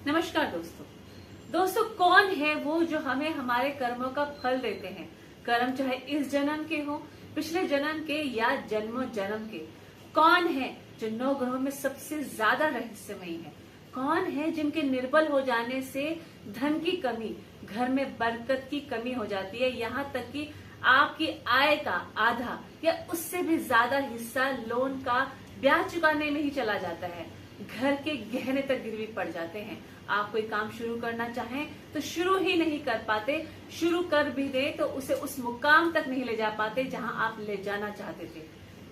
नमस्कार दोस्तों, कौन है वो जो हमें हमारे कर्मों का फल देते हैं। कर्म चाहे इस जन्म के हो, पिछले जन्म के या जन्मों जन्म के। कौन है जो 9 ग्रहों में सबसे ज्यादा रहस्यमयी है। कौन है जिनके निर्बल हो जाने से धन की कमी, घर में बरकत की कमी हो जाती है, यहाँ तक कि आपकी आय का आधा या उससे भी ज्यादा हिस्सा लोन का ब्याज चुकाने में ही चला जाता है। घर के गहने तक गिरवी पड़ जाते हैं। आप कोई काम शुरू करना चाहें तो शुरू ही नहीं कर पाते, शुरू कर भी दे तो उसे उस मुकाम तक नहीं ले जा पाते जहां आप ले जाना चाहते थे।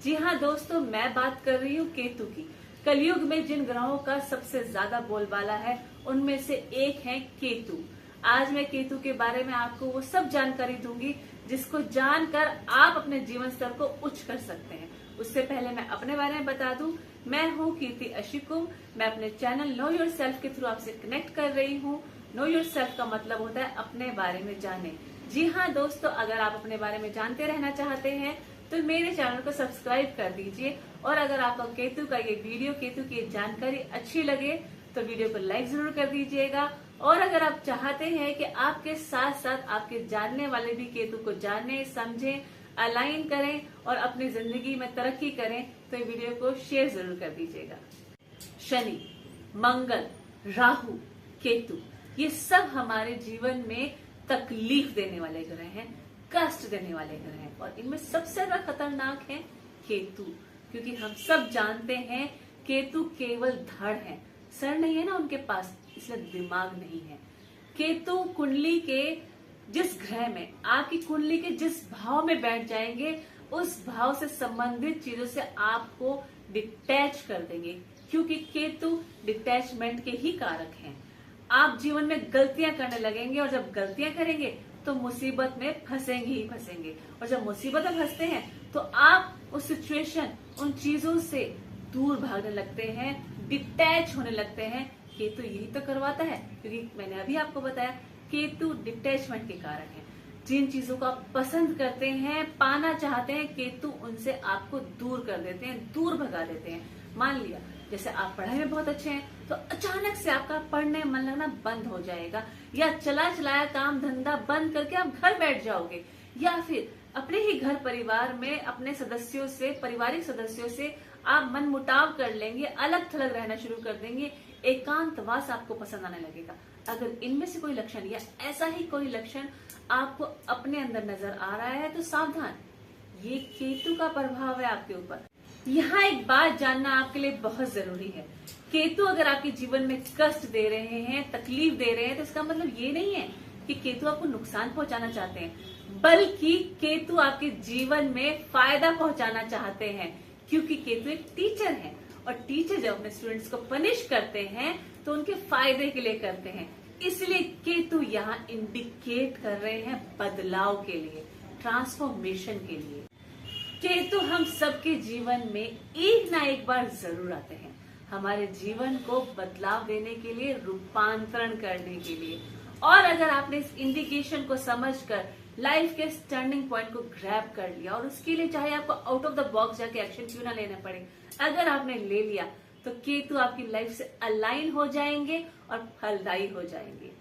जी हाँ दोस्तों, मैं बात कर रही हूँ केतु की। कलयुग में जिन ग्रहों का सबसे ज्यादा बोलबाला है उनमें से एक है केतु। आज मैं केतु के बारे में आपको वो सब जानकारी दूंगी जिसको जानकर आप अपने जीवन स्तर को उच्च कर सकते हैं। उससे पहले मैं अपने बारे में बता दूं, मैं हूं कीर्ति अशिकुम। मैं अपने चैनल नो योर सेल्फ के थ्रू आपसे कनेक्ट कर रही हूं। नो योर सेल्फ का मतलब होता है अपने बारे में जाने। जी हाँ दोस्तों, अगर आप अपने बारे में जानते रहना चाहते हैं तो मेरे चैनल को सब्सक्राइब कर दीजिए। और अगर आपको केतु का ये वीडियो, केतु की जानकारी अच्छी लगे तो वीडियो को लाइक जरूर कर दीजिएगा। और अगर आप चाहते हैं कि आपके साथ साथ आपके जानने वाले भी केतु को जाने, समझें, अलाइन करें और अपनी जिंदगी में तरक्की करें तो ये वीडियो को शेयर जरूर कर दीजिएगा। शनि, मंगल, राहु, केतु, ये सब हमारे जीवन में तकलीफ देने वाले ग्रह हैं, कष्ट देने वाले ग्रह हैं। और इनमें सबसे ज्यादा खतरनाक है केतु, क्योंकि हम सब जानते हैं केतु केवल धड़ है, सर नहीं है ना उनके पास, इसलिए दिमाग नहीं है। केतु कुंडली के जिस ग्रह में, आपकी कुंडली के जिस भाव में बैठ जाएंगे उस भाव से संबंधित चीजों से आपको डिटैच कर देंगे, क्योंकि केतु डिटैचमेंट के ही कारक हैं। आप जीवन में गलतियां करने लगेंगे और जब गलतियां करेंगे तो मुसीबत में फंसेंगे ही फंसेंगे। और जब मुसीबत में फंसते हैं तो आप उस सिचुएशन, उन चीजों से दूर भागने लगते हैं, डिटैच होने लगते हैं। केतु यही तो करवाता है, क्योंकि मैंने अभी आपको बताया केतु डिटैचमेंट के कारण है। जिन चीजों को आप पसंद करते हैं, पाना चाहते हैं, केतु उनसे आपको दूर कर देते हैं, दूर भगा देते हैं। मान लिया जैसे आप पढ़ाई में बहुत अच्छे हैं तो अचानक से आपका पढ़ने मन लगना बंद हो जाएगा, या चला चलाया काम धंधा बंद करके आप घर बैठ जाओगे, या फिर अपने ही घर परिवार में अपने सदस्यों से, पारिवारिक सदस्यों से आप मन मुटाव कर लेंगे, अलग थलग रहना शुरू कर देंगे, एकांतवास आपको पसंद आने लगेगा। अगर इनमें से कोई लक्षण या ऐसा ही कोई लक्षण आपको अपने अंदर नजर आ रहा है तो सावधान, ये केतु का प्रभाव है आपके ऊपर। यहाँ एक बात जानना आपके लिए बहुत जरूरी है। केतु अगर आपके जीवन में कष्ट दे रहे हैं, तकलीफ दे रहे हैं, तो इसका मतलब ये नहीं है कि केतु आपको नुकसान पहुंचाना चाहते हैं, बल्कि केतु आपके जीवन में फायदा पहुंचाना चाहते हैं। क्योंकि केतु एक टीचर है और टीचर जब अपने स्टूडेंट्स को पनिश करते हैं तो उनके फायदे के लिए करते हैं। इसलिए केतु यहाँ इंडिकेट कर रहे हैं बदलाव के लिए, ट्रांसफॉर्मेशन के लिए। केतु हम सबके जीवन में एक ना एक बार जरूर आते हैं, हमारे जीवन को बदलाव देने के लिए, रूपांतरण करने के लिए। और अगर आपने इस इंडिकेशन को समझकर लाइफ के टर्निंग पॉइंट को ग्रैब कर लिया, और उसके लिए चाहे आपको आउट ऑफ द बॉक्स जाके एक्शन क्यों ना लेना पड़े, अगर आपने ले लिया तो केतु आपकी लाइफ से अलाइन हो जाएंगे और फलदायी हो जाएंगे।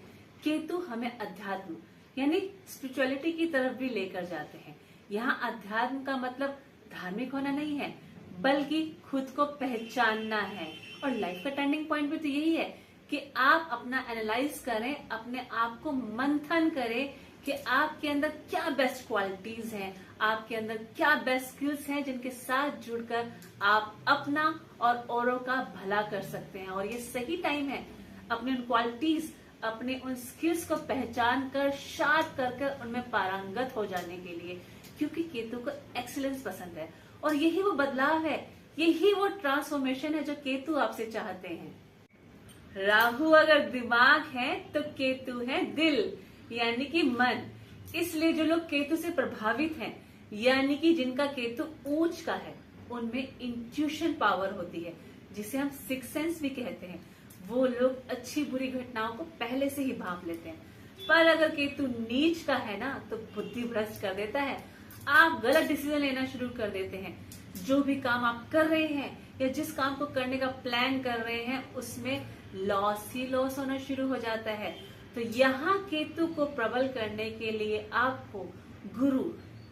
केतु हमें अध्यात्म यानी स्पिरिचुअलिटी की तरफ भी लेकर जाते हैं। यहाँ अध्यात्म का मतलब धार्मिक होना नहीं है, बल्कि खुद को पहचानना है। और लाइफ का टर्निंग पॉइंट भी तो यही है कि आप अपना एनालाइज करें, अपने आप को मंथन करें कि आपके अंदर क्या बेस्ट क्वालिटीज हैं, आपके अंदर क्या बेस्ट स्किल्स हैं जिनके साथ जुड़कर आप अपना और औरों का भला कर सकते हैं। और ये सही टाइम है अपने उन क्वालिटीज, अपने उन स्किल्स को पहचान कर, शार्प कर उनमें पारंगत हो जाने के लिए, क्योंकि केतु को एक्सीलेंस पसंद है। और यही वो बदलाव है, यही वो ट्रांसफॉर्मेशन है जो केतु आपसे चाहते हैं। राहु अगर दिमाग है तो केतु है दिल यानी कि मन। इसलिए जो लोग केतु से प्रभावित हैं, यानी कि जिनका केतु ऊंच का है, उनमें इंट्यूशन पावर होती है, जिसे हम सिक्स सेंस भी कहते हैं। वो लोग अच्छी बुरी घटनाओं को पहले से ही भांप लेते हैं। पर अगर केतु नीच का है ना, तो बुद्धि भ्रष्ट कर देता है, आप गलत डिसीजन लेना शुरू कर देते हैं। जो भी काम आप कर रहे हैं या जिस काम को करने का प्लान कर रहे हैं, उसमें लॉस ही लॉस होना शुरू हो जाता है। तो यहाँ केतु को प्रबल करने के लिए आपको गुरु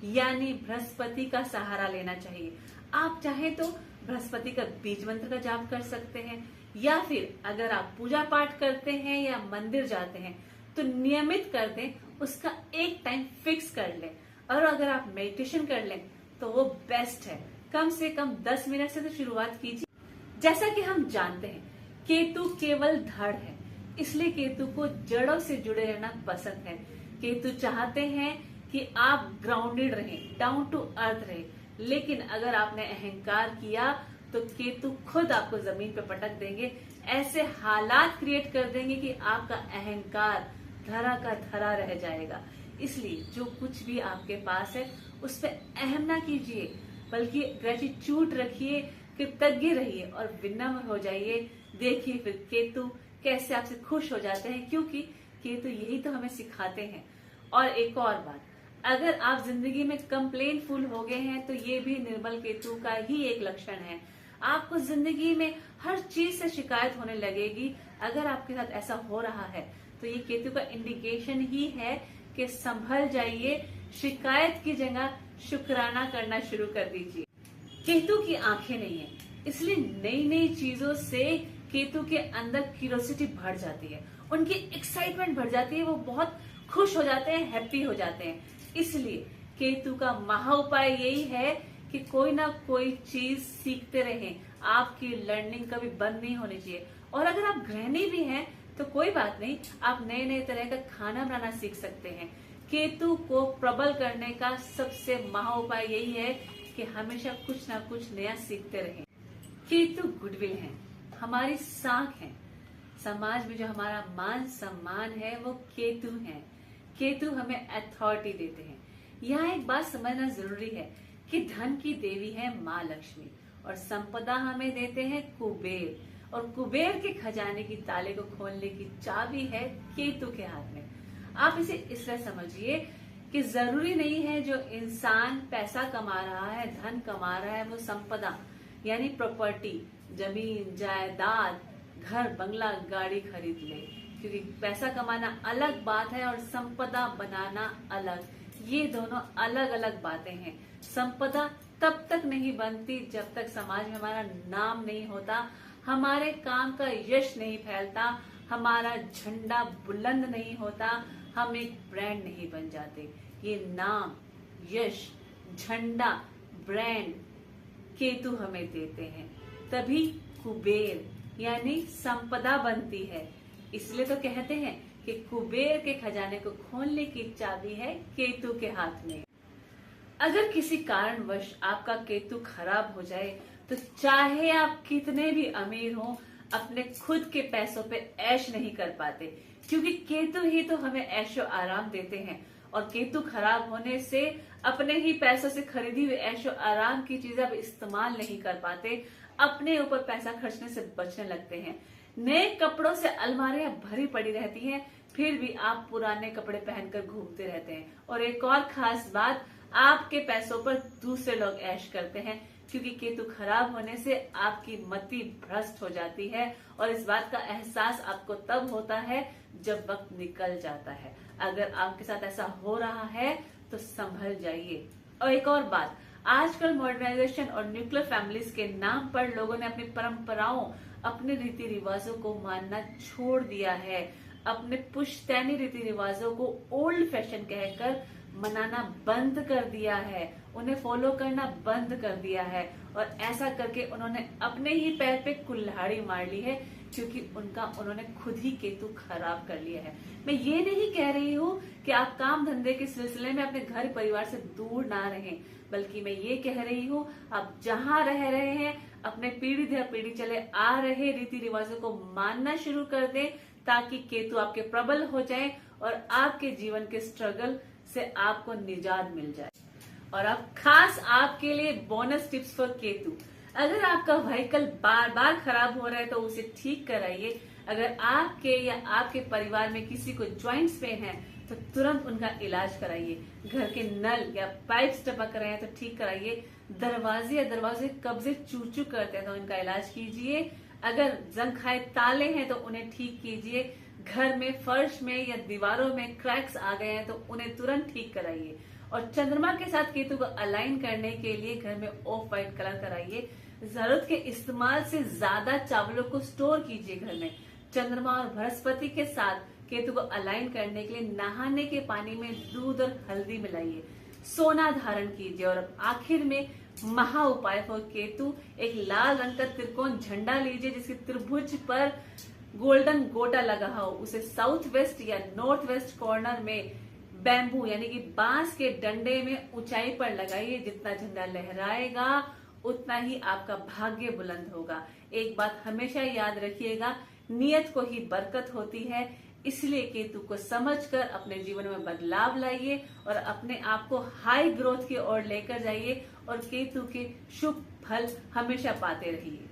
यानी बृहस्पति का सहारा लेना चाहिए। आप चाहे तो बृहस्पति का बीज मंत्र का जाप कर सकते हैं, या फिर अगर आप पूजा पाठ करते हैं या मंदिर जाते हैं तो नियमित कर दें, उसका एक टाइम फिक्स कर लें। और अगर आप मेडिटेशन कर लें तो वो बेस्ट है। कम से कम 10 मिनट से तो शुरुआत कीजिए। जैसा कि हम जानते हैं केतु केवल धड़ है, इसलिए केतु को जड़ों से जुड़े रहना पसंद है। केतु चाहते हैं कि आप ग्राउंडेड रहें, डाउन टू अर्थ रहें। लेकिन अगर आपने अहंकार किया तो केतु खुद आपको जमीन पे पटक देंगे, ऐसे हालात क्रिएट कर देंगे कि आपका अहंकार धरा का धरा रह जाएगा। इसलिए जो कुछ भी आपके पास है उस पर अहम ना कीजिए, बल्कि ग्रेटिट्यूड रखिए, कृतज्ञ रहिए और विनम्र हो जाइए। देखिए फिर केतु कैसे आपसे खुश हो जाते हैं, क्योंकि केतु यही तो हमें सिखाते हैं। और एक और बात, अगर आप जिंदगी में कंप्लेनफुल हो गए हैं तो ये भी निर्बल केतु का ही एक लक्षण है। आपको जिंदगी में हर चीज से शिकायत होने लगेगी। अगर आपके साथ ऐसा हो रहा है तो ये केतु का इंडिकेशन ही है कि संभल जाइए, शिकायत की जगह शुक्राना करना शुरू कर दीजिए। केतु की आंखें नहीं है, इसलिए नई नई चीजों से केतु के अंदर क्यूरियोसिटी बढ़ जाती है, उनकी एक्साइटमेंट बढ़ जाती है, वो बहुत खुश हो जाते हैं, हैप्पी हो जाते हैं। इसलिए केतु का महा उपाय यही है कि कोई ना कोई चीज सीखते रहें। आपकी लर्निंग कभी बंद नहीं होनी चाहिए। और अगर आप गृहिणी भी हैं तो कोई बात नहीं, आप नए नए तरह का खाना बनाना सीख सकते हैं। केतु को प्रबल करने का सबसे महा उपाय यही है कि हमेशा कुछ ना कुछ नया सीखते रहें। केतु गुडविल है, हमारी साख है। समाज में जो हमारा मान सम्मान है वो केतु है। केतु हमें अथॉरिटी देते हैं। यहाँ एक बात समझना जरूरी है कि धन की देवी है माँ लक्ष्मी और संपदा हमें देते हैं कुबेर, और कुबेर के खजाने की ताले को खोलने की चाबी है केतु के हाथ में। आप इसे इस तरह समझिए कि जरूरी नहीं है जो इंसान पैसा कमा रहा है, धन कमा रहा है, वो संपदा यानी प्रॉपर्टी, जमीन जायदाद, घर बंगला गाड़ी खरीद ले। क्योंकि पैसा कमाना अलग बात है और संपदा बनाना अलग, ये दोनों अलग अलग बातें हैं। संपदा तब तक नहीं बनती जब तक समाज में हमारा नाम नहीं होता, हमारे काम का यश नहीं फैलता, हमारा झंडा बुलंद नहीं होता, हम एक ब्रांड नहीं बन जाते। ये नाम, यश, झंडा, ब्रांड केतु हमें देते हैं, तभी कुबेर यानी संपदा बनती है। इसलिए तो कहते हैं कि कुबेर के खजाने को खोलने की चाबी है केतु के हाथ में। अगर किसी कारणवश आपका केतु खराब हो जाए तो चाहे आप कितने भी अमीर हों, अपने खुद के पैसों पे ऐश नहीं कर पाते, क्योंकि केतु ही तो हमें ऐशो आराम देते हैं। और केतु खराब होने से अपने ही पैसों से खरीदी हुई ऐशो आराम की चीजें आप इस्तेमाल नहीं कर पाते, अपने ऊपर पैसा खर्चने से बचने लगते हैं। नए कपड़ों से अलमारियां भरी पड़ी रहती हैं, फिर भी आप पुराने कपड़े पहनकर घूमते रहते हैं। और एक और खास बात, आपके पैसों पर दूसरे लोग ऐश करते हैं, क्योंकि केतु खराब होने से आपकी मति भ्रष्ट हो जाती है। और इस बात का एहसास आपको तब होता है जब वक्त निकल जाता है। अगर आपके साथ ऐसा हो रहा है तो संभल जाइए। और एक और बात, आजकल मॉडर्नाइजेशन और न्यूक्लियर फैमिलीज के नाम पर लोगों ने अपनी परंपराओं, अपने रीति रिवाजों को मानना छोड़ दिया है। अपने पुश्तैनी रीति रिवाजों को ओल्ड फैशन कहकर मनाना बंद कर दिया है, उन्हें फॉलो करना बंद कर दिया है। और ऐसा करके उन्होंने अपने ही पैर पे कुल्हाड़ी मार ली है, क्योंकि उन्होंने खुद ही केतु खराब कर लिया है। मैं ये नहीं कह रही हूँ कि आप काम धंधे के सिलसिले में अपने घर परिवार से दूर ना रहें, बल्कि मैं ये कह रही हूँ आप जहाँ रह रहे हैं अपने पीढ़ी दर पीढ़ी चले आ रहे रीति रिवाजों को मानना शुरू कर दें, ताकि केतु आपके प्रबल हो जाए और आपके जीवन के स्ट्रगल से आपको निजात मिल जाए। और अब खास आपके लिए बोनस टिप्स फॉर केतु। अगर आपका व्हीकल बार बार खराब हो रहा है तो उसे ठीक कराइए। अगर आपके या आपके परिवार में किसी को ज्वाइंट्स पेन है तो तुरंत उनका इलाज कराइए। घर के नल या पाइप्स टपक रहे हैं तो ठीक कराइए। दरवाजे कब्जे चू चू करते हैं तो इनका इलाज कीजिए। अगर जंग खाए ताले हैं तो उन्हें ठीक कीजिए। घर में फर्श में या दीवारों में क्रैक्स आ गए हैं तो उन्हें तुरंत ठीक कराइए। और चंद्रमा के साथ केतु को अलाइन करने के लिए घर में ऑफ व्हाइट कलर कराइए। जरूरत के इस्तेमाल से ज्यादा चावलों को स्टोर कीजिए घर में। चंद्रमा और बृहस्पति के साथ केतु को अलाइन करने के लिए नहाने के पानी में दूध और हल्दी मिलाइए। सोना धारण कीजिए। और अब आखिर में महा उपाय फॉर केतु, एक लाल रंग का त्रिकोण झंडा लीजिए जिसके त्रिभुज पर गोल्डन गोटा लगा हो। उसे साउथ वेस्ट या नॉर्थ वेस्ट कॉर्नर में बैम्बू यानी कि बांस के डंडे में ऊंचाई पर लगाइए। जितना झंडा लहराएगा उतना ही आपका भाग्य बुलंद होगा। एक बात हमेशा याद रखिएगा, नियत को ही बरकत होती है। इसलिए केतु को समझकर अपने जीवन में बदलाव लाइए और अपने आप को हाई ग्रोथ की ओर लेकर जाइए और केतु के शुभ फल हमेशा पाते रहिए।